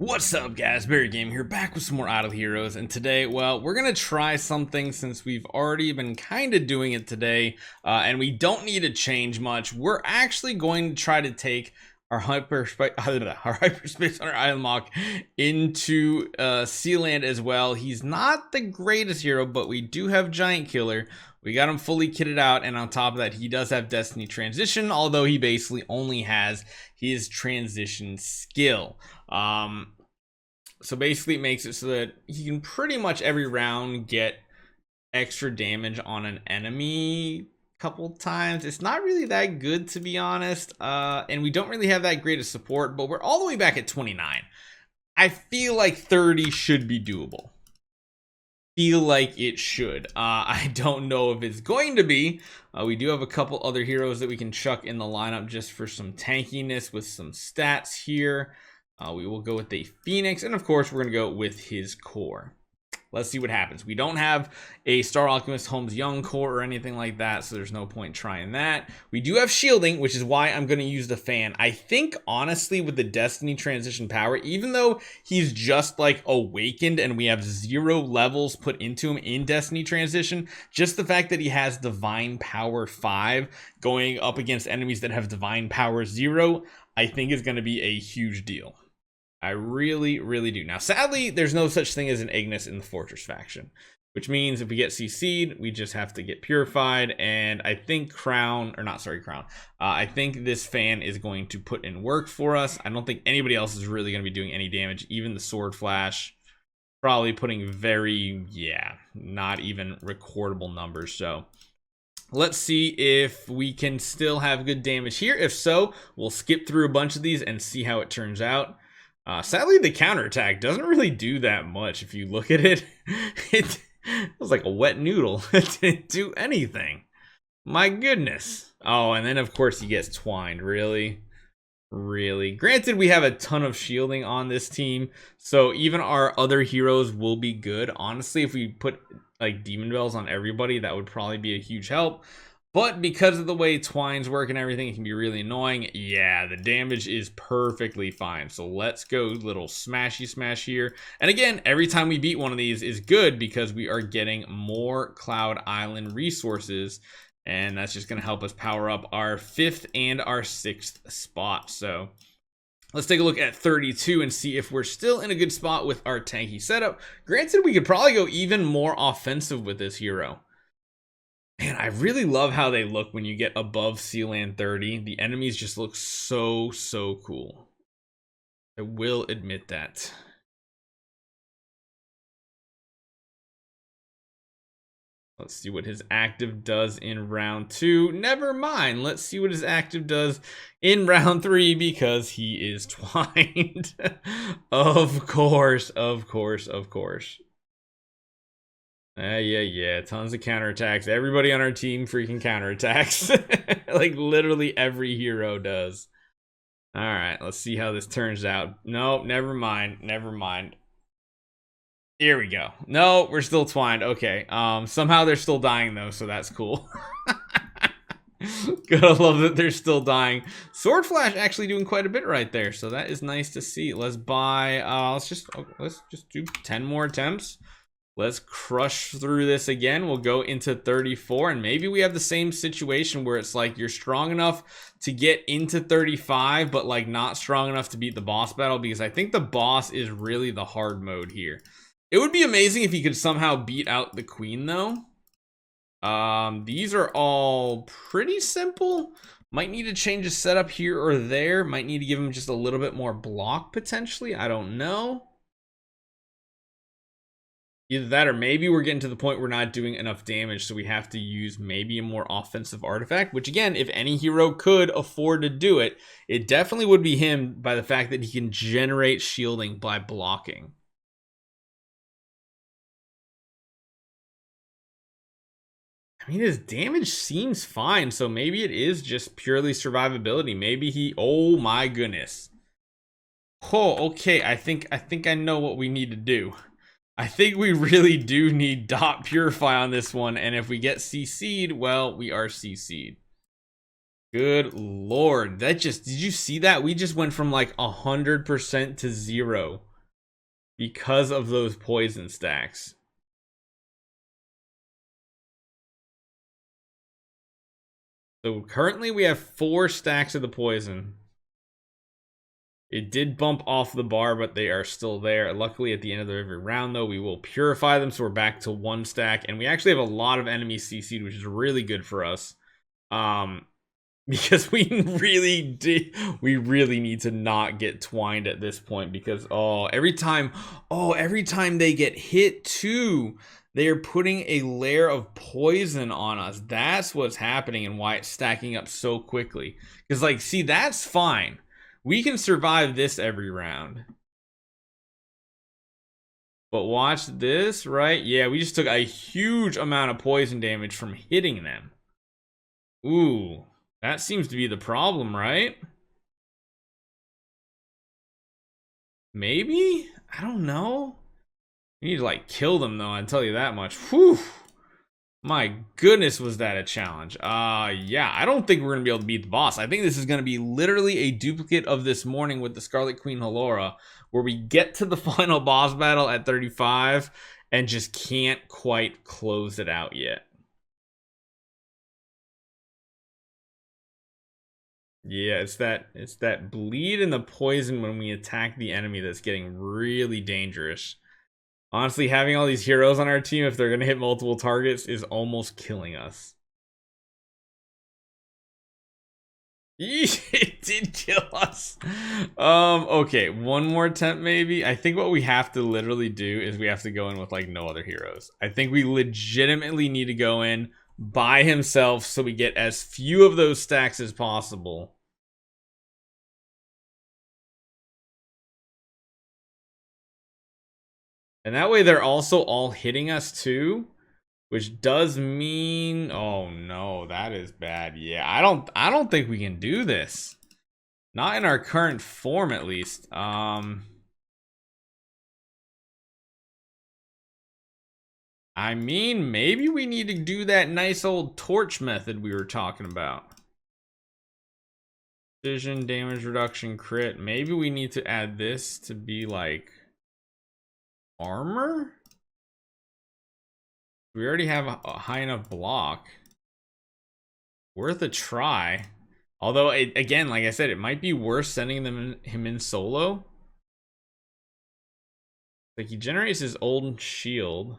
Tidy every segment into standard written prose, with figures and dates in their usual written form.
What's up, guys? Barry Game here, back with some more Idle Heroes, and today, well, we're gonna try something since we've already been kind of doing it today, and we don't need to change much. We're actually going to try to take our hyperspace on our Aylamak into Sealand as well. He's not the greatest hero, but we do have Giant Killer. We got him fully kitted out, and on top of that, he does have Destiny Transition, although he basically only has his transition skill. So basically it makes it so that he can pretty much every round get extra damage on an enemy a couple times. It's not really that good, to be honest, and we don't really have that great of support, but we're all the way back at 29. I feel like 30 should be doable. Feel like it should. I don't know if it's going to be. We do have a couple other heroes that we can chuck in the lineup just for some tankiness with some stats here. We will go with a Phoenix, and of course we're going to go with his core. Let's see what happens. We don't have a Star Alchemist Holmes Young core or anything like that, so there's no point trying that. We do have shielding, which is why I'm going to use the fan. I think, honestly, with the Destiny Transition power, even though he's just like awakened and we have 0 levels put into him in Destiny Transition, just the fact that he has Divine Power 5 going up against enemies that have Divine Power 0, I think is going to be a huge deal. I really, really do. Now, sadly, there's no such thing as an Ignis in the Fortress faction, which means if we get CC'd, we just have to get purified. And I think Crown. I think this fan is going to put in work for us. I don't think anybody else is really going to be doing any damage. Even the Sword Flash, probably putting not even recordable numbers. So let's see if we can still have good damage here. If so, we'll skip through a bunch of these and see how it turns out. Sadly, the counterattack doesn't really do that much. If you look at it, it was like a wet noodle. It didn't do anything. My goodness. Oh, and then of course he gets twined. Really? Really? Granted, we have a ton of shielding on this team, so even our other heroes will be good. Honestly, if we put like Demon Bells on everybody, that would probably be a huge help. But because of the way twines work and everything, it can be really annoying. Yeah, the damage is perfectly fine. So let's go little smashy smash here. And again, every time we beat one of these is good because we are getting more Cloud Island resources. And that's just going to help us power up our 5th and our 6th spot. So let's take a look at 32 and see if we're still in a good spot with our tanky setup. Granted, we could probably go even more offensive with this hero. Man, I really love how they look when you get above Sealand 30. The enemies just look so cool. I will admit that. Let's see what his active does in round 2. Never mind. Let's see what his active does in round 3 because he is twined. Of course. Yeah, tons of counterattacks. Everybody on our team freaking counterattacks. Like literally every hero does. All right, let's see how this turns out. No, never mind. Here we go. No, we're still twined. Okay. Somehow they're still dying though, so that's cool. Gotta love that they're still dying. Sword Flash actually doing quite a bit right there, so that is nice to see. Let's buy. Let's just do 10 more attempts. Let's crush through this again. We'll go into 34, and maybe we have the same situation where it's like you're strong enough to get into 35, but like not strong enough to beat the boss battle, because I think the boss is really the hard mode here. It would be amazing if he could somehow beat out the queen, though. These are all pretty simple. Might need to change a setup here or there. Might need to give him just a little bit more block, potentially. I don't know. Either that or maybe we're getting to the point we're not doing enough damage, so we have to use maybe a more offensive artifact, which again, if any hero could afford to do it, it definitely would be him by the fact that he can generate shielding by blocking. I mean, his damage seems fine, so maybe it is just purely survivability. Maybe he... Oh my goodness. Oh, okay, I think I know what we need to do. I think we really do need Dot Purify on this one, and if we get CC'd, well, we are CC'd. Good lord, that just, did you see that? We just went from like 100% to 0 because of those poison stacks. So currently we have 4 stacks of the poison. It did bump off the bar, but they are still there. Luckily, at the end of every round, though, we will purify them, so we're back to 1 stack. And we actually have a lot of enemies CC'd, which is really good for us. Because we really need to not get twined at this point, because every time they get hit too, they are putting a layer of poison on us. That's what's happening and why it's stacking up so quickly. Because, like, see, that's fine. We can survive this every round. But watch this, right? Yeah, we just took a huge amount of poison damage from hitting them. Ooh, that seems to be the problem, right? Maybe? I don't know. We need to, like, kill them, though, I'll tell you that much. Whew. My goodness, was that a challenge. Yeah, I don't think we're gonna be able to beat the boss. I think this is gonna be literally a duplicate of this morning with the Scarlet Queen Halora, where we get to the final boss battle at 35 and just can't quite close it out yet. Yeah, it's that bleed and the poison when we attack the enemy that's getting really dangerous. Honestly, having all these heroes on our team, if they're going to hit multiple targets, is almost killing us. It did kill us. Okay, one more attempt maybe. I think what we have to literally do is we have to go in with, like, no other heroes. I think we legitimately need to go in by himself so we get as few of those stacks as possible. And that way they're also all hitting us too, which does mean, oh no, that is bad. Yeah, I don't think we can do this. Not in our current form, at least. I mean, maybe we need to do that nice old torch method we were talking about. Precision, damage reduction, crit. Maybe we need to add this to be like armor? We already have a high enough block. Worth a try. Although, again, like I said, it might be worth sending him in solo. Like, he generates his old shield.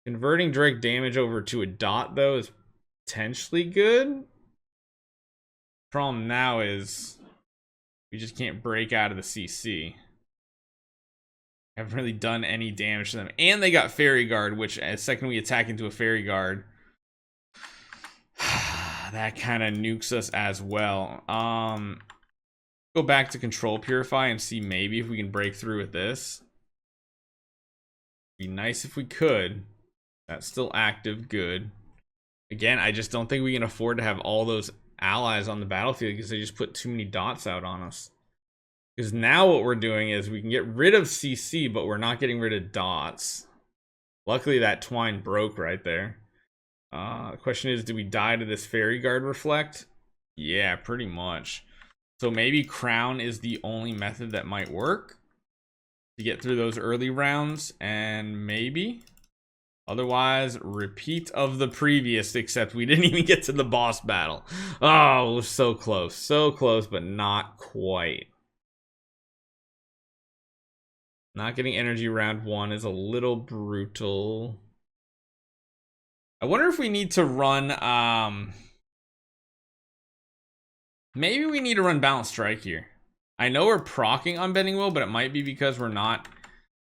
Converting direct damage over to a dot, though, is potentially good. Problem now is we just can't break out of the CC. Haven't really done any damage to them. And they got Fairy Guard, which as second we attack into a Fairy Guard, that kind of nukes us as well. Go back to Control Purify and see maybe if we can break through with this. Be nice if we could. That's still active, good. Again, I just don't think we can afford to have all those allies on the battlefield because they just put too many dots out on us. Because now what we're doing is we can get rid of CC, but we're not getting rid of dots. Luckily that twine broke right there. The question is, do we die to this Fairy Guard Reflect? Yeah, pretty much. So maybe Crown is the only method that might work to get through those early rounds, and maybe otherwise repeat of the previous, except we didn't even get to the boss battle. Oh, so close, but not quite. Not getting energy round 1 is a little brutal. I wonder if we need to run, maybe we need to run Balanced Strike here. I know we're proccing on Bending Will, but it might be because we're not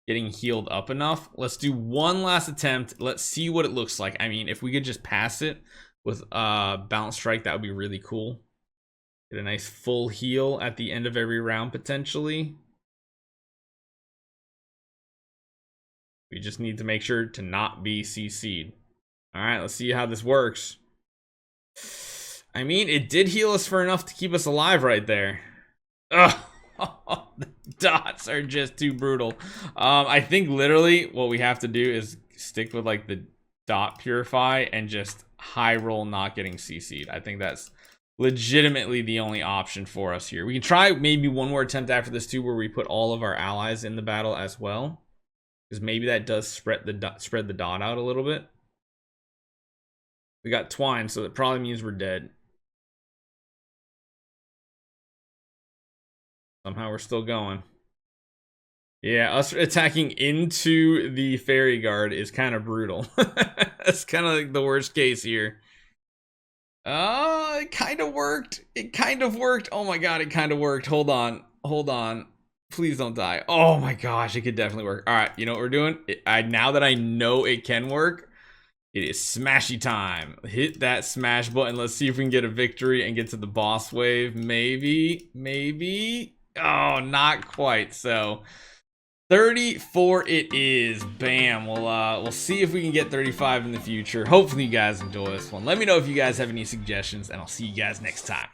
getting healed up enough. Let's do one last attempt. Let's see what it looks like. I mean, if we could just pass it with Balanced Strike, that would be really cool. Get a nice full heal at the end of every round, potentially. We just need to make sure to not be CC'd. Alright, let's see how this works. I mean, it did heal us for enough to keep us alive right there. Ugh. The dots are just too brutal. I think literally what we have to do is stick with like the dot purify and just high roll not getting CC'd. I think that's legitimately the only option for us here. We can try maybe one more attempt after this too, where we put all of our allies in the battle as well, because maybe that does spread the dot out a little bit. We got twine, so that probably means we're dead. Somehow we're still going. Yeah, us attacking into the fairy guard is kind of brutal. That's kind of like the worst case here. It kind of worked. It kind of worked. Oh my god, it kind of worked. Hold on. Hold on. Please don't die. Oh my gosh, it could definitely work. All right, you know what we're doing? Now that I know it can work, it is smashy time. Hit that smash button. Let's see if we can get a victory and get to the boss wave. Maybe. Oh, not quite. So 34 it is. Bam. We'll see if we can get 35 in the future. Hopefully you guys enjoy this one. Let me know if you guys have any suggestions, and I'll see you guys next time.